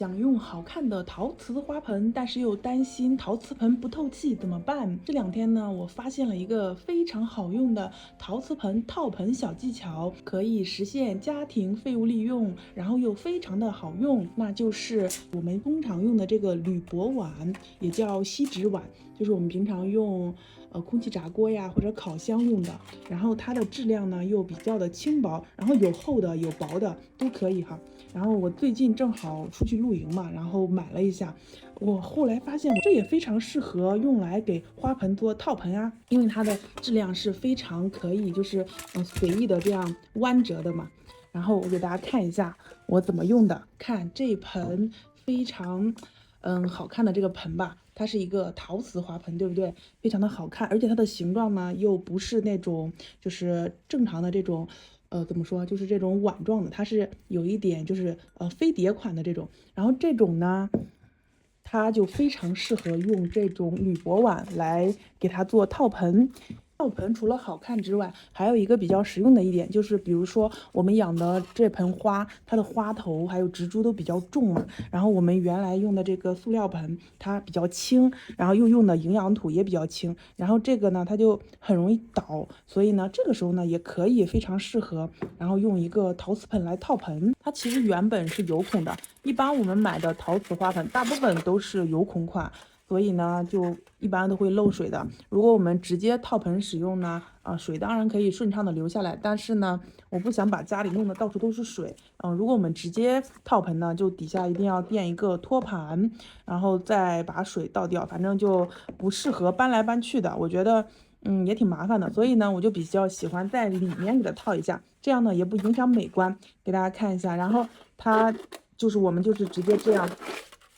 想用好看的陶瓷花盆，但是又担心陶瓷盆不透气，怎么办？这两天呢，我发现了一个非常好用的陶瓷盆套盆小技巧，可以实现家庭废物利用，然后又非常的好用，那就是我们通常用的这个铝箔碗，也叫锡纸碗，就是我们平常用空气炸锅呀或者烤箱用的。然后它的质量呢又比较的轻薄，然后有厚的有薄的都可以哈。然后我最近正好出去露营嘛，然后买了一下，我后来发现这也非常适合用来给花盆做套盆啊，因为它的质量是非常可以就是随意的这样弯折的嘛。然后我给大家看一下我怎么用的，看这盆非常好看的这个盆吧，它是一个陶瓷花盆，对不对？非常的好看，而且它的形状呢又不是那种就是正常的这种。怎么说？就是这种碗状的，它是有一点就是飞碟款的这种，然后这种呢，它就非常适合用这种铝箔碗来给它做套盆。套盆除了好看之外，还有一个比较实用的一点，就是比如说我们养的这盆花，它的花头还有植株都比较重嘛，然后我们原来用的这个塑料盆它比较轻，然后又用的营养土也比较轻，然后这个呢它就很容易倒，所以呢这个时候呢也可以非常适合，然后用一个陶瓷盆来套盆。它其实原本是有孔的，一般我们买的陶瓷花盆大部分都是有孔款。所以呢，就一般都会漏水的。如果我们直接套盆使用呢，水当然可以顺畅的流下来，但是呢，我不想把家里弄得到处都是水。如果我们直接套盆呢，就底下一定要垫一个托盘，然后再把水倒掉，反正就不适合搬来搬去的。我觉得，也挺麻烦的。所以呢，我就比较喜欢在里面给它套一下，这样呢也不影响美观。给大家看一下，然后它就是我们就是直接这样。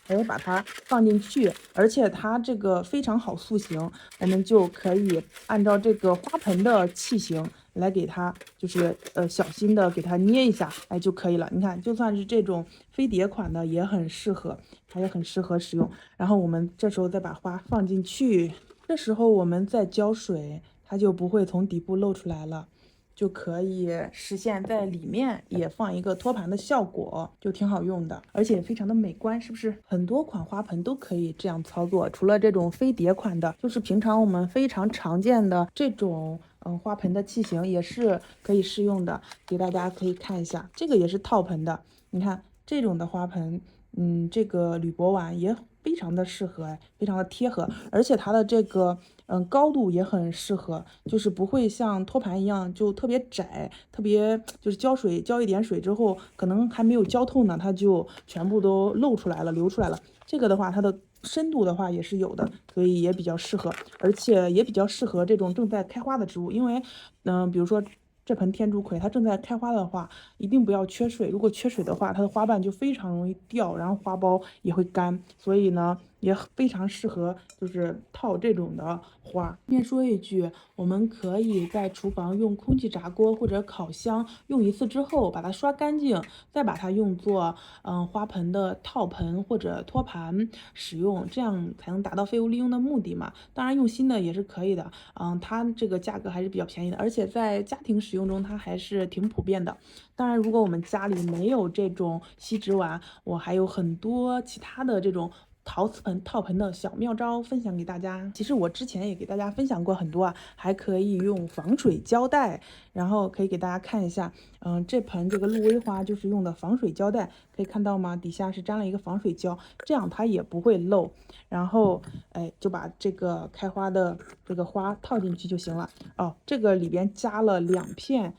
还有把它放进去，而且它这个非常好塑形，我们就可以按照这个花盆的器型来给它，就是小心的给它捏一下，哎就可以了。你看，就算是这种飞碟款的也很适合，它也很适合使用。然后我们这时候再把花放进去，这时候我们再浇水，它就不会从底部漏出来了。就可以实现在里面也放一个托盘的效果，就挺好用的，而且非常的美观，是不是？很多款花盆都可以这样操作，除了这种飞碟款的，就是平常我们非常常见的这种花盆的器型也是可以适用的。给大家可以看一下，这个也是套盆的，你看这种的花盆，这个铝箔碗也非常的适合，非常的贴合，而且它的这个高度也很适合，就是不会像托盘一样就特别窄，特别就是浇一点水之后，可能还没有浇透呢，它就全部都露出来了，流出来了。这个的话，它的深度的话也是有的，所以也比较适合，而且也比较适合这种正在开花的植物，因为比如说。这盆天竺葵它正在开花的话，一定不要缺水。如果缺水的话，它的花瓣就非常容易掉，然后花苞也会干。所以呢，也非常适合就是套这种的花。先说一句，我们可以在厨房用空气炸锅或者烤箱用一次之后，把它刷干净，再把它用作花盆的套盆或者托盘使用，这样才能达到废物利用的目的嘛。当然用新的也是可以的，它这个价格还是比较便宜的，而且在家庭使用中它还是挺普遍的。当然，如果我们家里没有这种锡纸碗，我还有很多其他的这种陶瓷盆套盆的小妙招分享给大家。其实我之前也给大家分享过很多啊，还可以用防水胶带，然后可以给大家看一下，这盆这个鹿尾花就是用的防水胶带，可以看到吗？底下是粘了一个防水胶，这样它也不会漏。然后，哎，就把这个开花的这个花套进去就行了。哦，这个里边加了2片。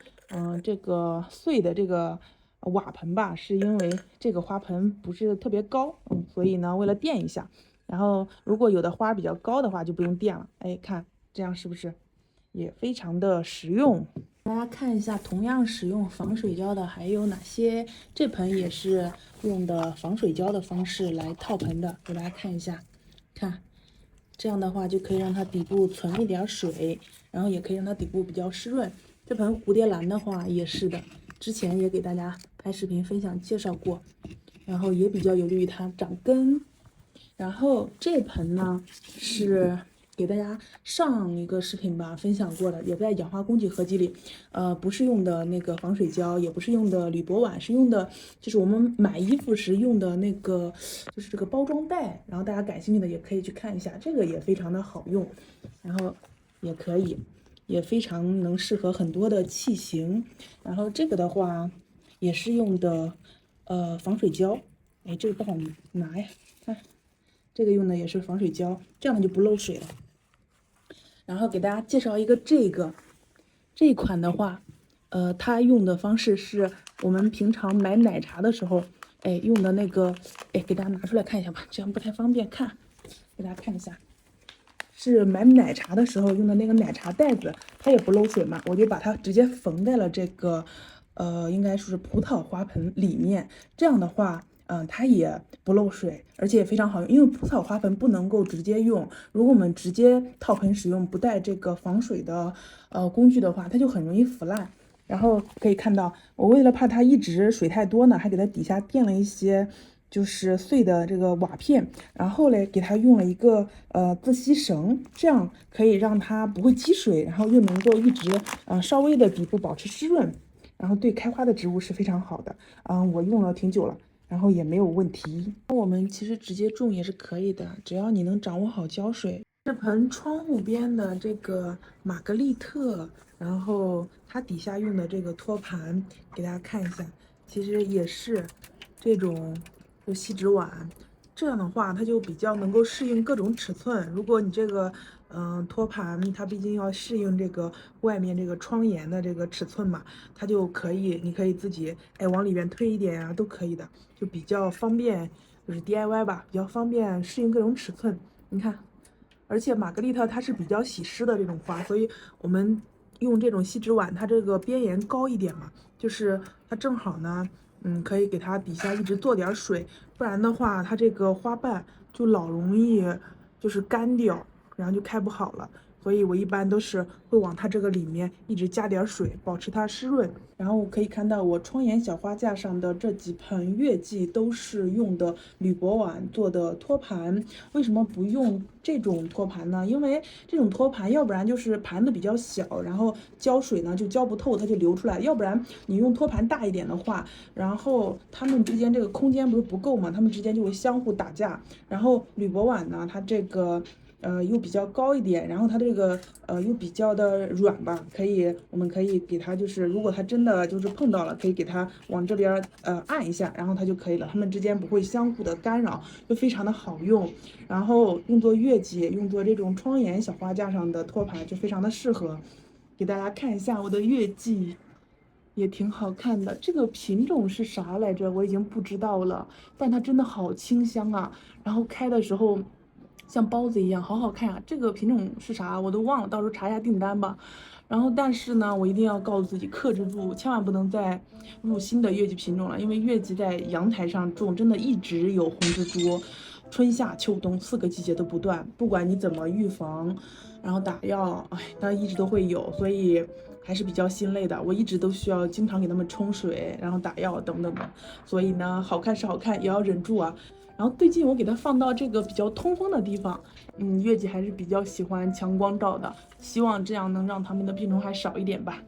这个碎的这个瓦盆吧，是因为这个花盆不是特别高，所以呢，为了垫一下。然后如果有的花比较高的话，就不用垫了。哎，看这样是不是也非常的实用？大家看一下，同样使用防水胶的还有哪些？这盆也是用的防水胶的方式来套盆的，给大家看一下，看。这样的话就可以让它底部存一点水，然后也可以让它底部比较湿润。这盆蝴蝶兰的话也是的，之前也给大家拍视频分享介绍过，然后也比较有利于它长根。然后这盆呢是给大家上一个视频吧分享过的，也在氧化工具合集里，不是用的那个防水胶，也不是用的铝箔碗，是用的就是我们买衣服时用的那个，就是这个包装袋。然后大家感兴趣的也可以去看一下，这个也非常的好用，然后也可以，也非常能适合很多的器型。然后这个的话也是用的防水胶，哎，这个不好拿呀，看。这个用的也是防水胶，这样它就不漏水了。然后给大家介绍一个这一款的话，它用的方式是我们平常买奶茶的时候，哎，用的那个，哎，给大家拿出来看一下吧，这样不太方便看，给大家看一下，是买奶茶的时候用的那个奶茶袋子，它也不漏水嘛，我就把它直接缝在了这个，应该说是葡萄花盆里面，这样的话。它也不漏水，而且也非常好用。因为葡萄花盆不能够直接用，如果我们直接套盆使用，不带这个防水的工具的话，它就很容易腐烂。然后可以看到，我为了怕它一直水太多呢，还给它底下垫了一些就是碎的这个瓦片，然后嘞给它用了一个自吸绳，这样可以让它不会积水，然后又能够一直稍微的底部保持湿润，然后对开花的植物是非常好的。我用了挺久了。然后也没有问题。我们其实直接种也是可以的，只要你能掌握好浇水。这盆窗户边的这个玛格丽特，然后它底下用的这个托盘，给大家看一下，其实也是这种就锡纸碗，这样的话它就比较能够适应各种尺寸。如果你这个托盘它毕竟要适应这个外面这个窗沿的这个尺寸嘛，它就可以，你可以自己往里边推一点啊，都可以的，就比较方便，就是 DIY 吧，比较方便适应各种尺寸。你看，而且玛格丽特它是比较喜湿的这种花，所以我们用这种锡纸碗，它这个边沿高一点嘛，就是它正好呢，可以给它底下一直做点水，不然的话它这个花瓣就老容易就是干掉。然后就开不好了，所以我一般都是会往它这个里面一直加点水，保持它湿润。然后可以看到我窗沿小花架上的这几盆月季都是用的铝箔碗做的托盘。为什么不用这种托盘呢？因为这种托盘要不然就是盘子比较小，然后浇水呢就浇不透，它就流出来；要不然你用托盘大一点的话，然后它们之间这个空间不是不够嘛，它们之间就会相互打架。然后铝箔碗呢，它这个。又比较高一点，然后它这个又比较的软吧，我们可以给它就是，如果它真的就是碰到了，可以给它往这边按一下，然后它就可以了，它们之间不会相互的干扰，就非常的好用。然后用作月季，用作这种窗沿小花架上的托盘就非常的适合。给大家看一下我的月季。也挺好看的，这个品种是啥来着？我已经不知道了，但它真的好清香啊！然后开的时候像包子一样，好好看啊！这个品种是啥我都忘了，到时候查一下订单吧。然后，但是呢，我一定要告诉自己克制住，千万不能再入新的月季品种了，因为月季在阳台上种，真的一直有红蜘蛛，春夏秋冬4个季节都不断，不管你怎么预防，然后打药，哎，它一直都会有，所以还是比较心累的。我一直都需要经常给它们冲水，然后打药等等的，所以呢，好看是好看，也要忍住啊。然后最近我给它放到这个比较通风的地方，月季还是比较喜欢强光照的，希望这样能让它们的病虫害少一点吧。